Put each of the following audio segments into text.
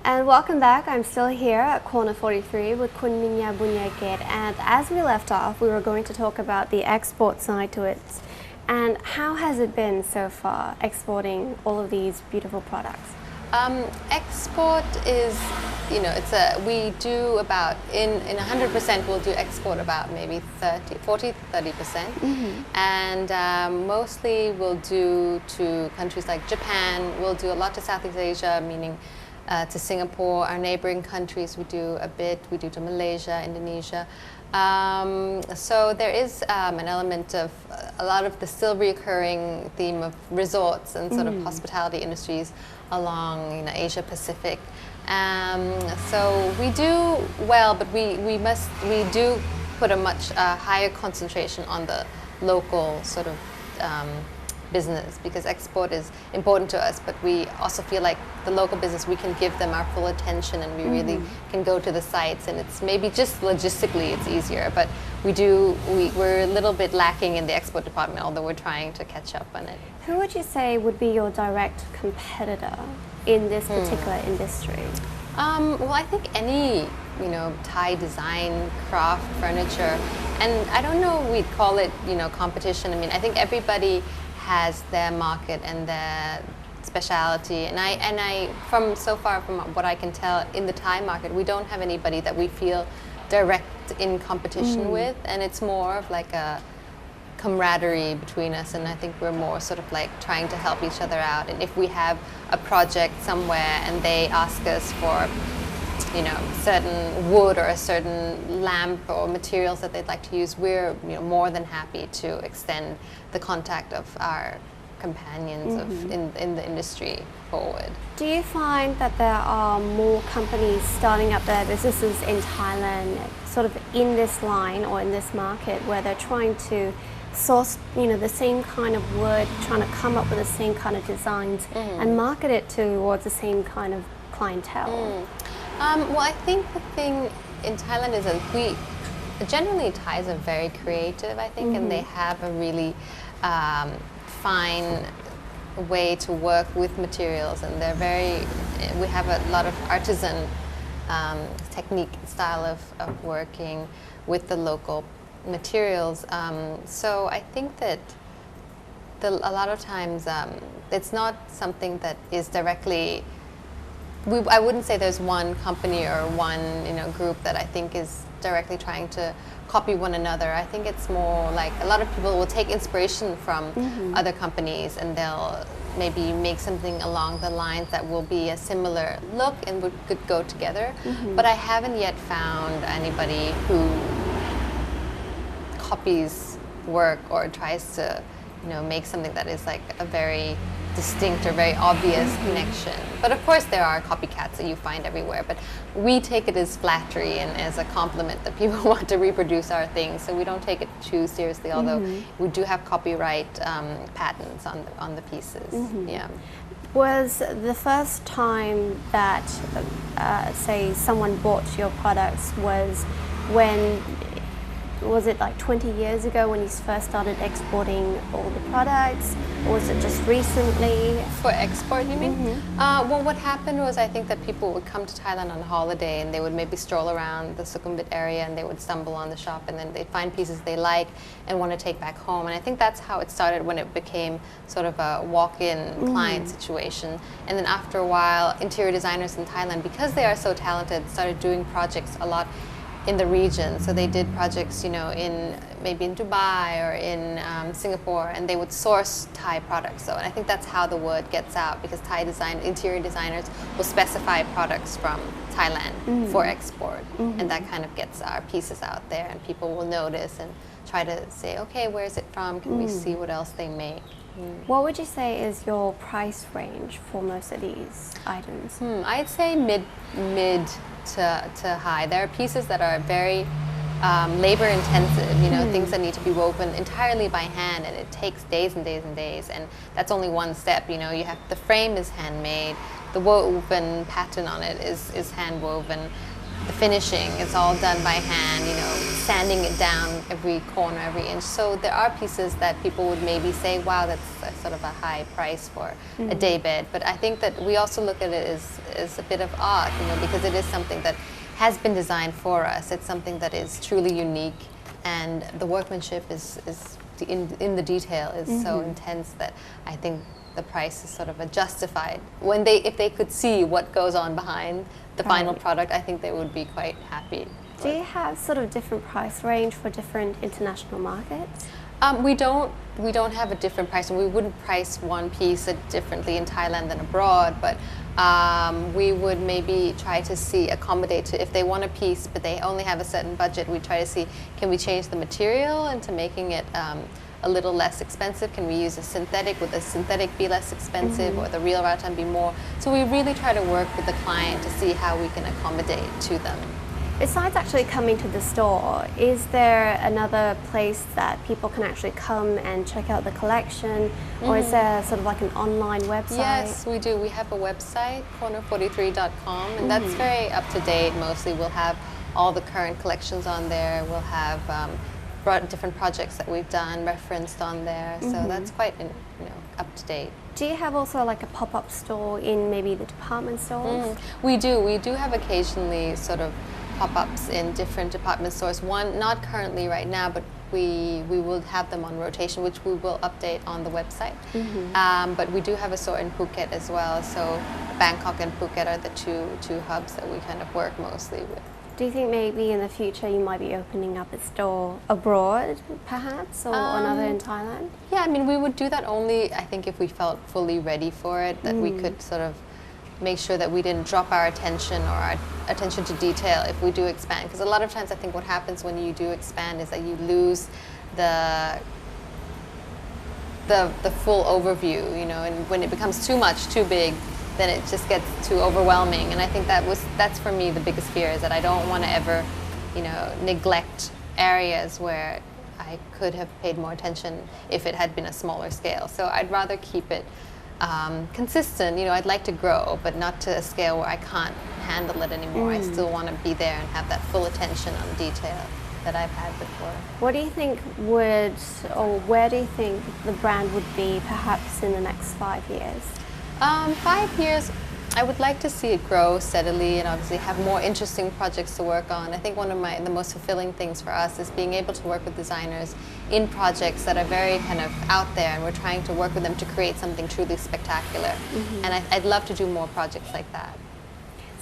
And welcome back. I'm still here at Corner43 with Kun Minya Bunyagate, and as we left off, we were going to talk about the export side to it. And how has it been so far, exporting all of these beautiful products? Export is, we do about, in 100% we'll do export about maybe 40 to 30%. And mostly we'll do to countries like Japan, we'll do a lot to Southeast Asia, meaning to Singapore, our neighboring countries we do a bit, we do to Malaysia, Indonesia. So there is an element of a lot of the still recurring theme of resorts and sort of hospitality industries along Asia Pacific. So we do well, but we do put a much higher concentration on the local sort of business, because export is important to us, but we also feel like the local business, we can give them our full attention, and we really can go to the sites, and it's maybe just logistically it's easier, but we're a little bit lacking in the export department, although we're trying to catch up on it. Who would you say would be your direct competitor in this particular industry? Well, I think any Thai design, craft, furniture, and I don't know we'd call it competition. I mean, I think everybody has their market and their specialty, and I from what I can tell in the Thai market, we don't have anybody that we feel direct in competition with, and it's more of like a camaraderie between us, and I think we're more sort of like trying to help each other out. And if we have a project somewhere and they ask us for certain wood or a certain lamp or materials that they'd like to use, we're more than happy to extend the contact of our companions in the industry forward. Do you find that there are more companies starting up their businesses in Thailand sort of in this line or in this market, where they're trying to source the same kind of wood, trying to come up with the same kind of designs and market it towards the same kind of clientele? Well, I think the thing in Thailand is that generally Thais are very creative, I think, and they have a really fine way to work with materials, and we have a lot of artisan technique and style of working with the local materials. So I think that a lot of times it's not something that is directly, I wouldn't say there's one company or one group that I think is directly trying to copy one another. I think it's more like a lot of people will take inspiration from other companies, and they'll maybe make something along the lines that will be a similar look and could go together. But I haven't yet found anybody who copies work or tries to make something that is like a very distinct or very obvious connection. But of course there are copycats that you find everywhere, but we take it as flattery and as a compliment that people want to reproduce our things, so we don't take it too seriously, although we do have copyright patents on the pieces. Yeah. Was the first time that say someone bought your products was it like 20 years ago when you first started exporting all the products, or was it just recently? For export, you mean? Well, what happened was, I think that people would come to Thailand on holiday, and they would maybe stroll around the Sukhumvit area, and they would stumble on the shop, and then they'd find pieces they like and want to take back home. And I think that's how it started, when it became sort of a walk-in client situation. And then after a while, interior designers in Thailand, because they are so talented, started doing projects a lot in the region. So they did projects, maybe in Dubai or in Singapore, and they would source Thai products. So, and I think that's how the word gets out, because interior designers will specify products from Thailand for export, and that kind of gets our pieces out there, and people will notice and try to say, okay, where is it from? Can we see what else they make? What would you say is your price range for most of these items? I'd say mid to high. There are pieces that are very labor intensive, things that need to be woven entirely by hand, and it takes days and days and days, and that's only one step. You have, the frame is handmade, the woven pattern on it is hand woven, the finishing is all done by hand, sanding it down every corner, every inch. So there are pieces that people would maybe say, wow, that's sort of a high price for a day bed. But I think that we also look at it as a bit of art, because it is something that has been designed for us. It's something that is truly unique, and the workmanship is in the detail is so intense that I think the price is sort of a justified. If they could see what goes on behind the final product, I think they would be quite happy. Do you have sort of different price range for different international markets? We don't have a different price, and we wouldn't price one piece differently in Thailand than abroad, but we would maybe try to accommodate if they want a piece but they only have a certain budget, we try to see, can we change the material into making it a little less expensive? Can we use a synthetic? Would the synthetic be less expensive or the real rattan be more? So we really try to work with the client to see how we can accommodate to them. Besides actually coming to the store, is there another place that people can actually come and check out the collection, or is there sort of like an online website? Yes, we do. We have a website, CORNER43.com, and that's very up to date. Mostly we'll have all the current collections on there. We'll have different projects that we've done referenced on there, so that's quite up to date. Do you have also like a pop-up store in maybe the department stores? We do have occasionally sort of pop-ups in different department stores. One, not currently right now, but we will have them on rotation, which we will update on the website. But we do have a store in Phuket as well, so Bangkok and Phuket are the two hubs that we kind of work mostly with. Do you think maybe in the future you might be opening up a store abroad, perhaps, or another in Thailand? Yeah, I mean, we would do that only, I think, if we felt fully ready for it, that we could sort of make sure that we didn't drop our attention or our attention to detail if we do expand. Because a lot of times I think what happens when you do expand is that you lose the full overview, and when it becomes too much, too big, then it just gets too overwhelming. And I think that's for me the biggest fear, is that I don't want to ever, neglect areas where I could have paid more attention if it had been a smaller scale. So I'd rather keep it consistent. I'd like to grow, but not to a scale where I can't handle it anymore. I still want to be there and have that full attention on detail that I've had before. What do you think where do you think the brand would be perhaps in the next 5 years? 5 years, I would like to see it grow steadily and obviously have more interesting projects to work on. I think one of the most fulfilling things for us is being able to work with designers in projects that are very kind of out there, and we're trying to work with them to create something truly spectacular. And I'd love to do more projects like that.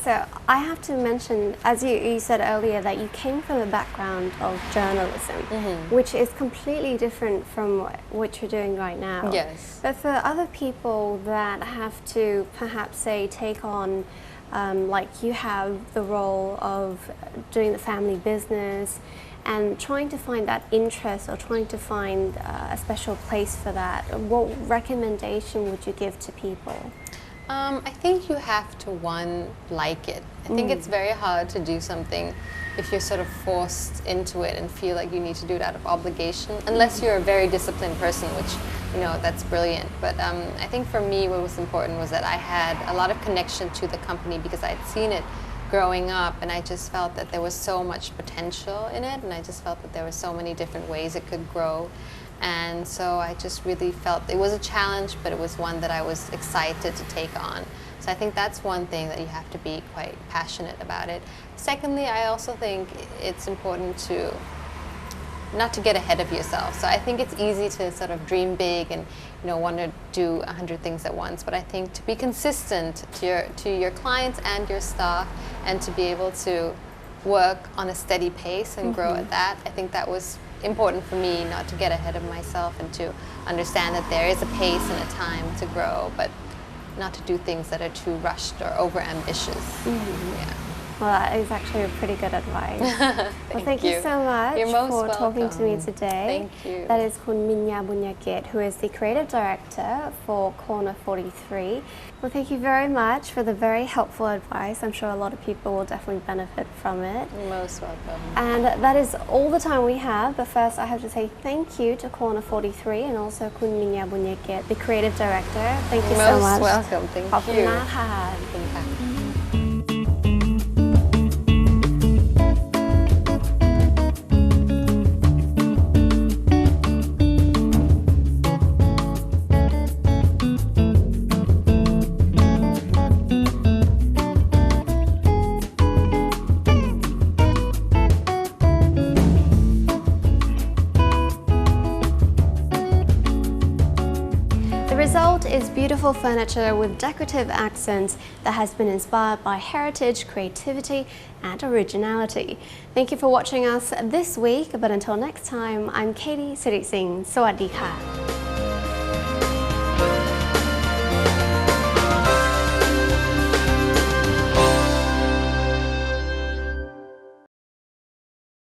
So I have to mention, as you said earlier, that you came from a background of journalism, which is completely different from what you're doing right now. Yes. But for other people that have to perhaps say take on, like you have the role of doing the family business and trying to find that interest or trying to find a special place for that, what recommendation would you give to people? I think you have to, one, like it. I think it's very hard to do something if you're sort of forced into it and feel like you need to do it out of obligation, unless you're a very disciplined person, which, that's brilliant. But I think for me what was important was that I had a lot of connection to the company because I'd seen it growing up, and I just felt that there was so much potential in it, and I just felt that there were so many different ways it could grow. And so I just really felt it was a challenge, but it was one that I was excited to take on. So I think that's one thing that you have to be quite passionate about it. Secondly, I also think it's important to not to get ahead of yourself. So I think it's easy to sort of dream big and want to do 100 things at once, but I think to be consistent to your clients and your staff, and to be able to work on a steady pace and grow at that, I think that was important for me, not to get ahead of myself and to understand that there is a pace and a time to grow, but not to do things that are too rushed or over ambitious. Yeah. Well, that is actually a pretty good advice. Well, thank you so much for talking to me today. Thank you. That is Khun Minya Bunyakit, who is the creative director for Corner43. Well, thank you very much for the very helpful advice. I'm sure a lot of people will definitely benefit from it. You're most welcome. And that is all the time we have. But first, I have to say thank you to Corner43 and also Khun Minya Bunyakit, the creative director. Thank you so much. Most welcome. Thank you. ขอบคุณมากค่ะ ขอบคุณค่ะ beautiful furniture with decorative accents that has been inspired by heritage, creativity, and originality. Thank you for watching us this week, but until next time, I'm Katie Siri Singh. สวัสดีค่ะ